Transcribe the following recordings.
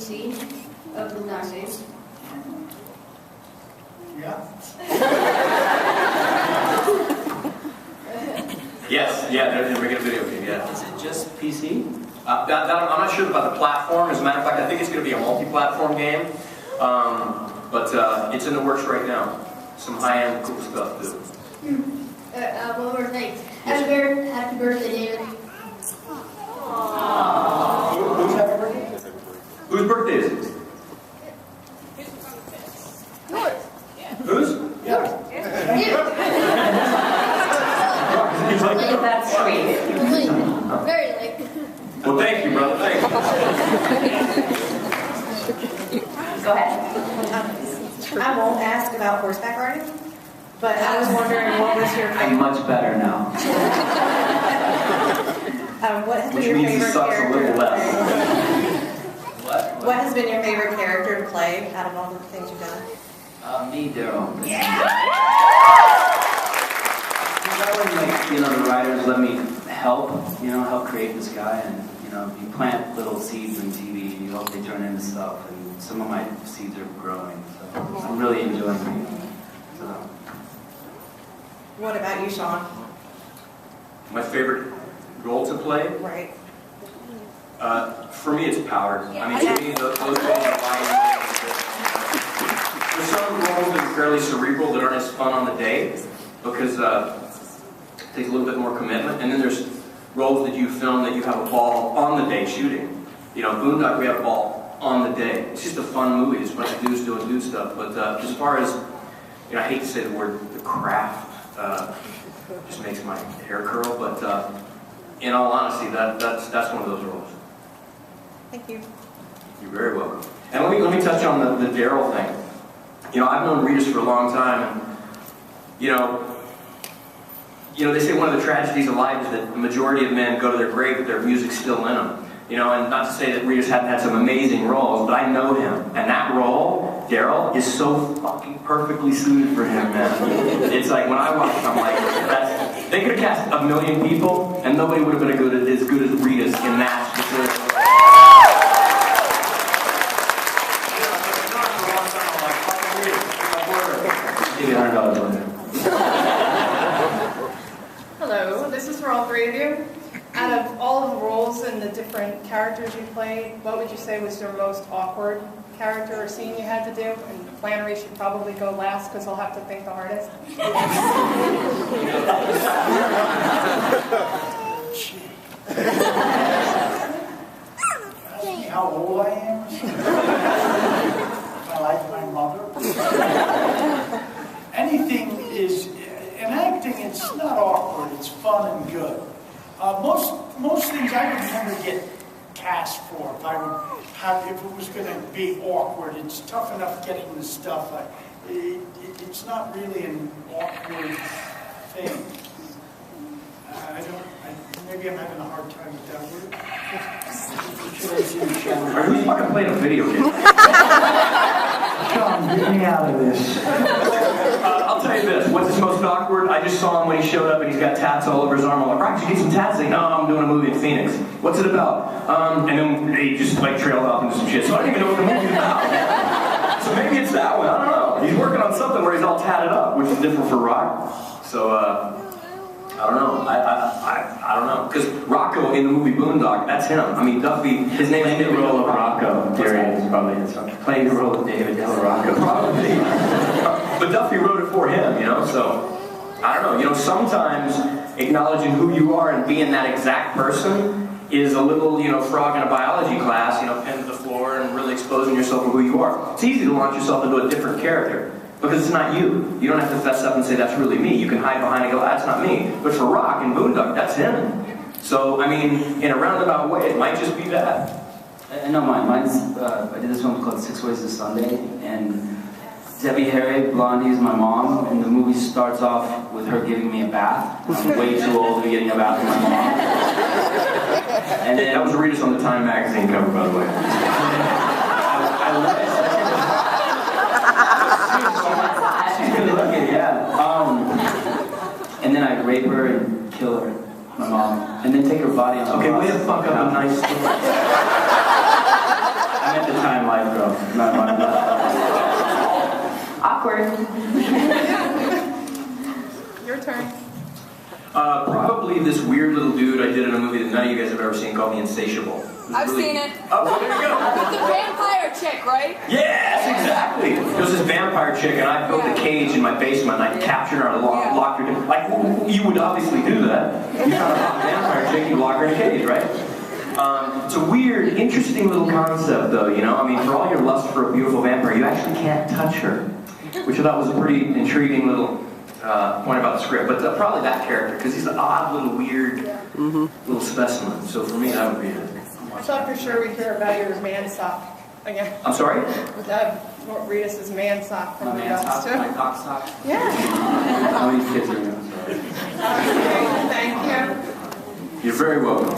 PC of Boondock Saints? Yeah. Yes, yeah, they're making a video game, yeah. Is it just PC? I'm not sure about the platform. As a matter of fact, I think it's going to be a multi-platform game. But it's in the works right now. Some high-end cool stuff, too. One more thing. Happy birthday, David. Who's happy birthday? Whose birthday is it? Yours. Whose? Yours. He's like, That's sweet. Very late. well, thank you, brother. Thank you. Go ahead. I won't ask about horseback riding, but I was wondering what was your I'm favorite, much better now. what has Which been your means he favorite sucks a character little to less. play? What has been your favorite character to play out of all the things you've done? Me, Daryl. That way, like, the writers let me help create this guy, and, you plant little seeds in TV, and you hope they turn into stuff, and some of my seeds are growing, so I'm really enjoying it. So. What about you, Sean? My favorite role to play? Right. For me, it's power. I mean, to me, those roles are there's some roles that are fairly cerebral that aren't as fun on the day because it takes a little bit more commitment. And then there's roles that you film that you have a ball on the day shooting. Boondock, we have a ball on the day. It's just a fun movie. It's a bunch of dudes doing dude stuff. But as far as, I hate to say the word, the craft, just makes my hair curl. But in all honesty, that's one of those roles. Thank you. You're very welcome. And let me touch on the Daryl thing. I've known Regis for a long time, and they say one of the tragedies of life is that the majority of men go to their grave with their music still in them. And not to say that Regis hadn't had some amazing roles, but I know him, and that role, Daryl, is so fucking perfectly suited for him, man. It's like when I watch it, I'm like, they could have cast a million people, and nobody would have been as good as Regis in that specific. Hello, this is for all three of you. Out of all of the roles and the different characters you played, what would you say was your most awkward character or scene you had to do? And Flannery should probably go last because he'll have to think the hardest. Ask me how old I am? I like my mother. Anything is, in acting, it's not awkward, it's fun and good. Most things I would never get cast for. If it was going to be awkward, it's tough enough getting the stuff. It's not really an awkward thing. Maybe I'm having a hard time with that word. Are you fucking playing a video game? Sean, get me out of this. I'll tell you this. What's his most awkward? I just saw him when he showed up and he's got tats all over his arm. I'm like, right, you get some tats? He's like, no, I'm doing a movie in Phoenix. What's it about? And then he just trailed off into some shit. So I don't even know what the movie's about. So maybe it's that one. I don't know. He's working on something where he's all tatted up, which is different for Rock. So, I don't know. I don't know. Because Rocco in the movie Boondock, that's him. I mean, Duffy, his name is Playing the role of Rocco. Darian is probably his son. Playing the role of David Del Rocco. Probably. But Duffy wrote it for him, so, I don't know. Sometimes acknowledging who you are and being that exact person is a little, frog in a biology class, pen to the floor and really exposing yourself to who you are. It's easy to launch yourself into a different character. Because it's not you. You don't have to fess up and say, that's really me. You can hide behind and go, that's not me. But for Rock and Boondock, that's him. So, I mean, in a roundabout way, it might just be that. I know mine's, I did this one called 6 Ways to Sunday, and Debbie Harry, Blondie, is my mom, and the movie starts off with her giving me a bath. I'm way too old to be getting a bath with my mom. And then That was Regis on the Time magazine cover, by the way. I love it. She's gonna look at it, yeah. And then I rape her and kill her, my mom, and then take her body on the Okay, cross. way to fuck up a nice story. I meant the Time not. Awkward. Your turn. Probably this weird little dude I did in a movie that none of you guys have ever seen called The Insatiable. I've seen it. Oh, well, there you go. The vampire chick, right? Yes, exactly. There was this vampire chick, and I built a cage in my basement, and I captured her and locked her in. Like, you would obviously do that. You found a hot vampire chick, you lock her in a cage, right? It's a weird, interesting little concept, though, you know? I mean, for all your lust for a beautiful vampire, you actually can't touch her, which I thought was a pretty intriguing little point about the script. But probably that character, because he's an odd little, weird little specimen. So for me, that would be it. I thought for sure we'd hear about your man sock again. I'm sorry? Read us his man sock from My the man dogs sock, too. my cock sock. Yeah. How many kids are there? Okay, thank you. You're very welcome.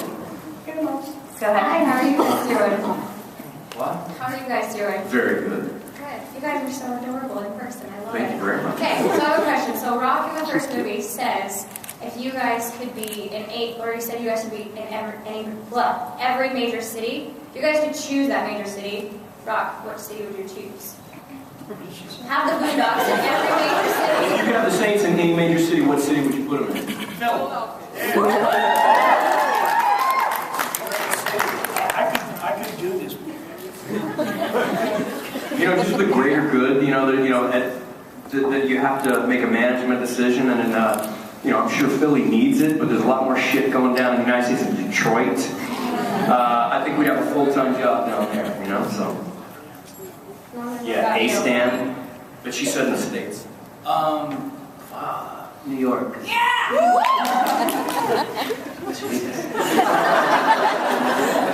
Go ahead. Hi, how are you guys doing? What? How are you guys doing? Very good. Good. You guys are so adorable in person. I love it. Thank you very much. Okay, so I have a question. So Rock in the first movie says if you guys could be in or you said you guys could be in every major city. If you guys could choose that major city, Rock, what city would you choose? Have the Boondocks in every major If city. you could have the Saints in any major city, what city would you put them in? I could do this. You know, just the greater good. You know that you have to make a management decision, and you know, I'm sure Philly needs it, but there's a lot more shit going down in the United States than Detroit. I think we'd have a full-time job down there. You know, so yeah, A-Stan. But she said in the States. New York.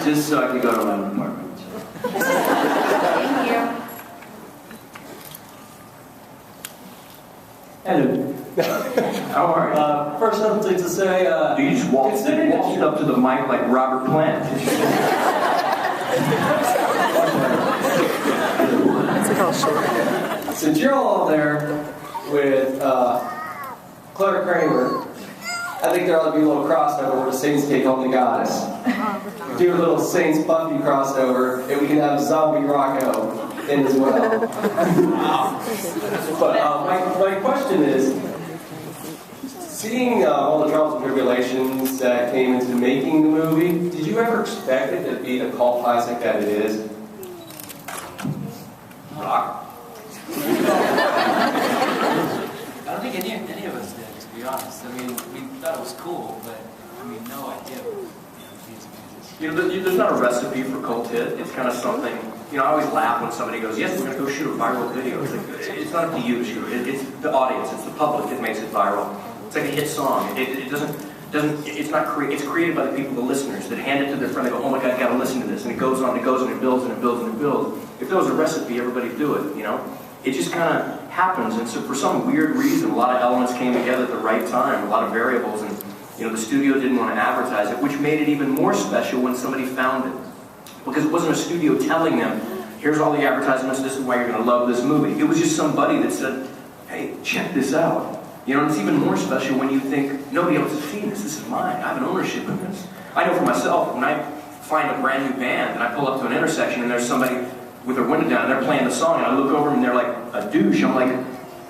Just so I could go to my apartment. Thank you. Hello. How are you? First, something to say. You just walked up to the mic like Robert Plant. Since you're all there with Claire Kramer, I think there ought to be a little crossover where the Saints take on the Goddess. Do a little Saints Buffy crossover, and we can have Zombie Rocco in as well. But my question is, seeing all the trials and tribulations that came into making the movie, did you ever expect it to be the cult classic that it is? Rock. I don't think any of us did, to be honest. I mean, we thought it was cool, but I mean, no idea. You know, there's not a recipe for cult hit. It's kind of something. You know, I always laugh when somebody goes, "Yes, we're going to go shoot a viral video." It's like, it's not up to you to shoot it. It's the audience. It's the public that makes it viral. It's like a hit song. It doesn't. It's not it's created by the people, the listeners, that hand it to their friend. They go, "Oh my God, I got to listen to this," and it goes on, and it goes, and it builds, and it builds, and it builds. If there was a recipe, everybody'd do it. You know, it just kind of happens. And so, for some weird reason, a lot of elements came together at the right time. A lot of variables, and you know, the studio didn't want to advertise it, which made it even more special when somebody found it, because it wasn't a studio telling them, "Here's all the advertisements. This is why you're going to love this movie." It was just somebody that said, "Hey, check this out." You know, and it's even more special when you think, nobody else has seen this. This is mine. I have an ownership in this. I know for myself, when I find a brand new band and I pull up to an intersection and there's somebody with their window down and they're playing the song, and I look over and they're like a douche, I'm like,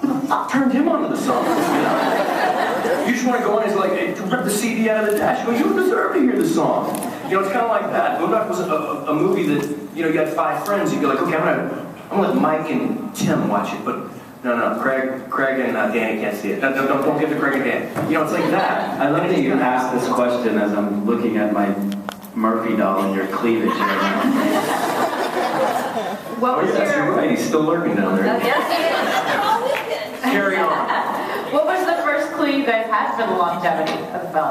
who the fuck turned him onto the song? You know? You just want to go in and like, hey, rip the CD out of the dash. You go, you deserve to hear the song. You know, it's kind of like that. Boondock was a movie that, you know, you had 5 friends. You'd be like, okay, I'm gonna let Mike and Tim watch it, but no, Craig and Danny can't see it. Don't give to Craig and Dan. You know, it's like that. I love that you asked this question as I'm looking at my Murphy doll in your cleavage right now. What was Yes, you're right. He's still lurking down there. Yes, Carry on. What was the first clue you guys had for the longevity of the film?